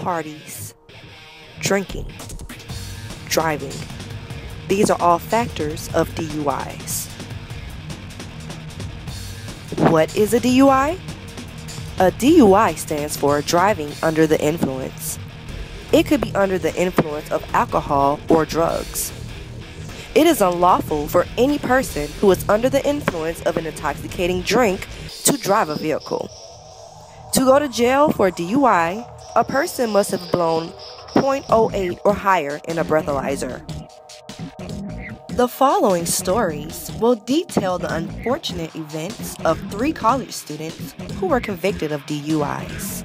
parties, drinking, driving. These are all factors of DUIs. What is a DUI? A DUI stands for driving under the influence. It could be under the influence of alcohol or drugs. It is unlawful for any person who is under the influence of an intoxicating drink to drive a vehicle. To go to jail for a DUI, a person must have blown .08 or higher in a breathalyzer. The following stories will detail the unfortunate events of 3 college students who were convicted of DUIs.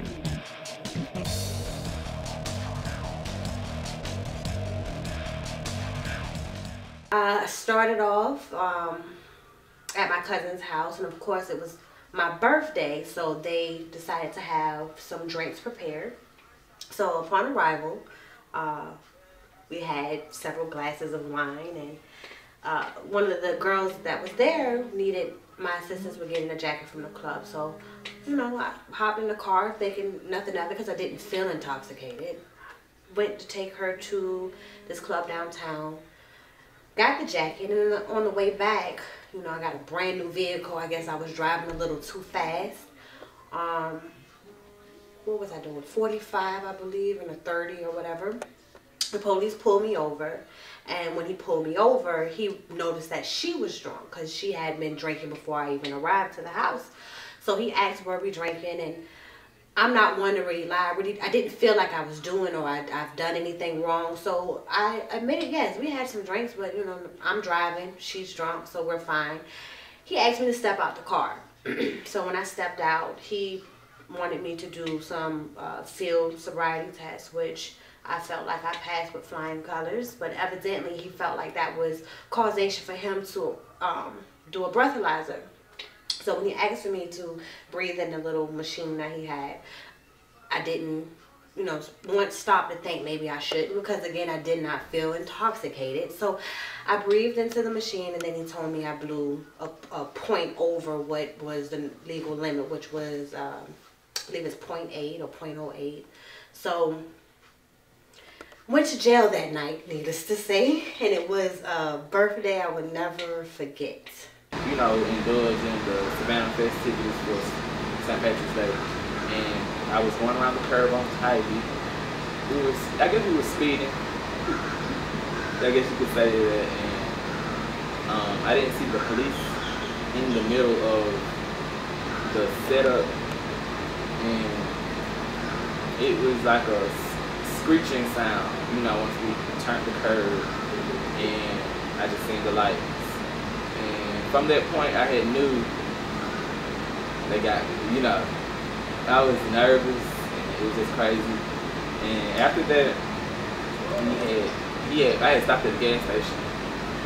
I started off at my cousin's house, and of course it was my birthday, so they decided to have some drinks prepared. So upon arrival, we had several glasses of wine, and one of the girls that was there needed my assistance with getting a jacket from the club. So, you know, I hopped in the car thinking nothing of it because I didn't feel intoxicated. Went to take her to this club downtown. Got the jacket, and on the way back, you know, I got a brand new vehicle. I guess I was driving a little too fast. What was I doing? 45, I believe, and a 30 or whatever. The police pulled me over, and when he pulled me over, he noticed that she was drunk because she had been drinking before I even arrived to the house. So he asked, were we drinking? And I'm not one to really lie. I didn't feel like I was doing or I've done anything wrong. So I admitted, yes, we had some drinks, but, you know, I'm driving, she's drunk, so we're fine. He asked me to step out the car. So when I stepped out, he wanted me to do some field sobriety tests, which I felt like I passed with flying colors, but evidently he felt like that was causation for him to do a breathalyzer. So when he asked for me to breathe in the little machine that he had, I didn't, you know, once stop to think maybe I shouldn't, because again, I did not feel intoxicated. So I breathed into the machine, and then he told me I blew a point over what was the legal limit, which was, I believe it's .8 or .08. So went to jail that night, needless to say, and it was a birthday I would never forget. You know, indulging the Savannah festivities for St. Patrick's Day, and I was going around the curve on Ivy. I guess we were speeding. I guess you could say that, and I didn't see the police in the middle of the setup, and it was like a screeching sound, you know, once we turned the curve, and I just seen the lights. And from that point, I had knew they got me, you know. I was nervous, and it was just crazy. And after that, I had stopped at the gas station,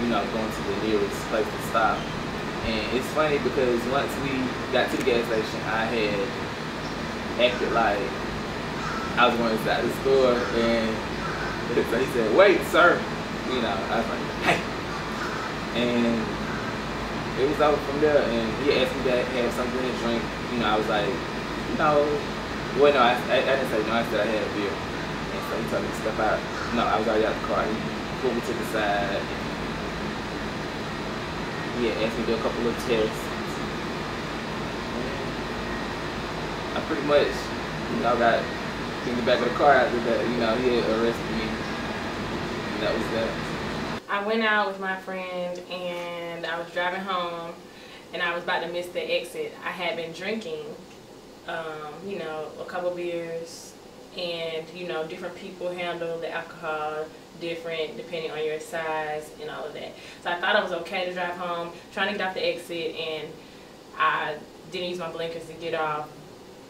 you know, going to the nearest place to stop. And it's funny because once we got to the gas station, I had acted like I was going inside the store, and so he said, "Wait, sir," you know. I was like, "Hey," and it was over from there. And he asked me to have something to drink. You know, I was like, "No." Well, no, I didn't say no. I said I had a beer, and so he told me to step out. No, I was already out the car. He pulled me to the side. He had asked me to do a couple of tests. And I pretty much, you know, got in the back of the car after that. You know, he had arrested me, and that was that. I went out with my friend, and I was driving home, and I was about to miss the exit. I had been drinking, you know, a couple beers, and, you know, different people handle the alcohol different depending on your size and all of that. So I thought it was okay to drive home, trying to get off the exit, and I didn't use my blinkers to get off,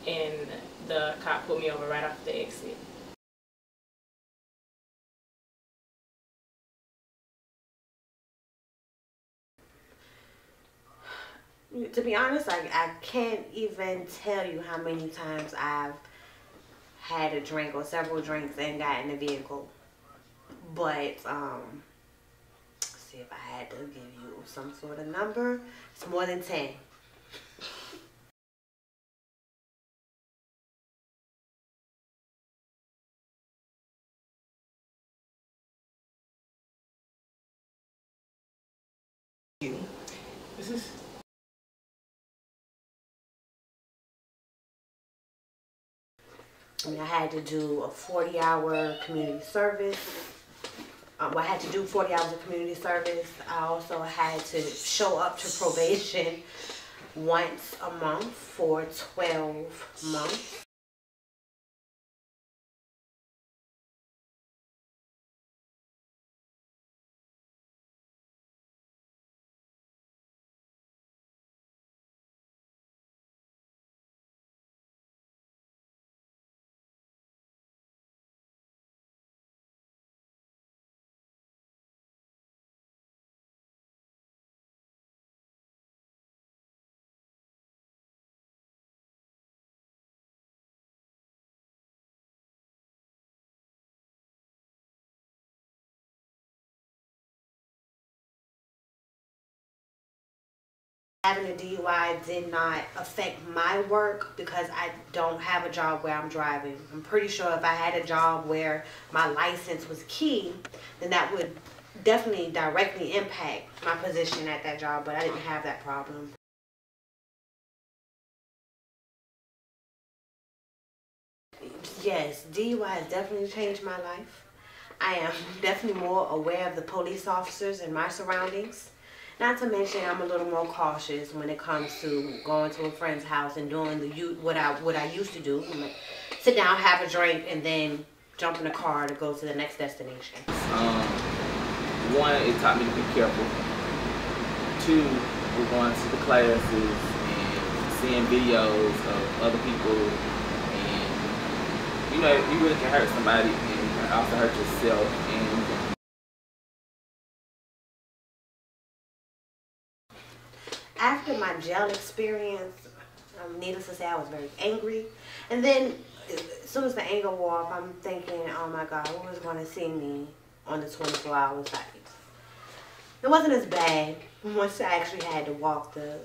and the cop pulled me over right off the exit. To be honest, I can't even tell you how many times I've had a drink or several drinks and got in the vehicle. But, see, if I had to give you some sort of number, it's more than 10. I mean, I had to do a 40-hour community service. I had to do 40 hours of community service. I also had to show up to probation once a month for 12 months. Having a DUI did not affect my work because I don't have a job where I'm driving. I'm pretty sure if I had a job where my license was key, then that would definitely directly impact my position at that job, but I didn't have that problem. Yes, DUI has definitely changed my life. I am definitely more aware of the police officers and my surroundings. Not to mention, I'm a little more cautious when it comes to going to a friend's house and doing what I used to do. I'm like, sit down, have a drink, and then jump in the car to go to the next destination. One, it taught me to be careful. Two, we're going to the classes and seeing videos of other people, and you know, you really can hurt somebody, and you can also hurt yourself. And after my jail experience, needless to say, I was very angry. And then, as soon as the anger wore off, I'm thinking, oh my God, who was going to see me on the 24-hour site? It wasn't as bad once I actually had to walk the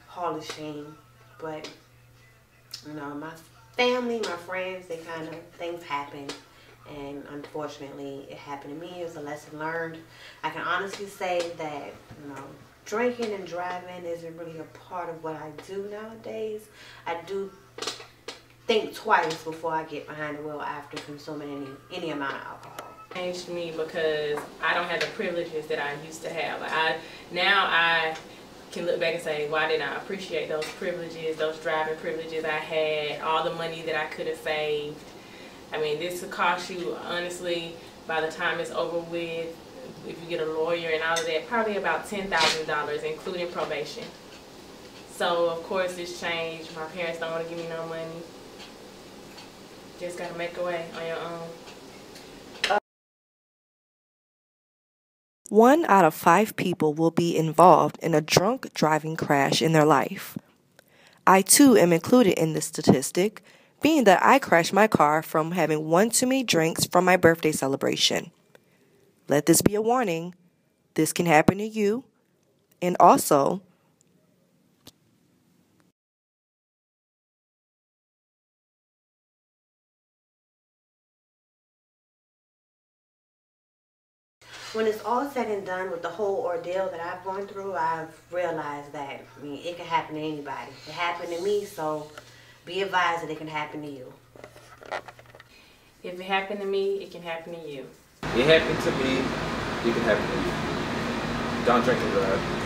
Hall of Shame. But, you know, my family, my friends, things happen. And unfortunately, it happened to me. It was a lesson learned. I can honestly say that, you know, drinking and driving isn't really a part of what I do nowadays. I do think twice before I get behind the wheel after consuming any amount of alcohol. It changed me because I don't have the privileges that I used to have. Now I can look back and say, why didn't I appreciate those privileges, those driving privileges I had, all the money that I could have saved. I mean, this will cost you, honestly, by the time it's over with, if you get a lawyer and all of that, probably about $10,000, including probation. So, of course, it's changed. My parents don't want to give me no money. Just got to make a way on your own. 1 out of 5 people will be involved in a drunk driving crash in their life. I too am included in this statistic, being that I crashed my car from having one too many drinks from my birthday celebration. Let this be a warning. This can happen to you. And also, when it's all said and done with the whole ordeal that I've gone through, I've realized that, I mean, it can happen to anybody. It happened to me, so be advised that it can happen to you. If it happened to me, it can happen to you. it happened to me, it can happen to you. Don't drink and drive.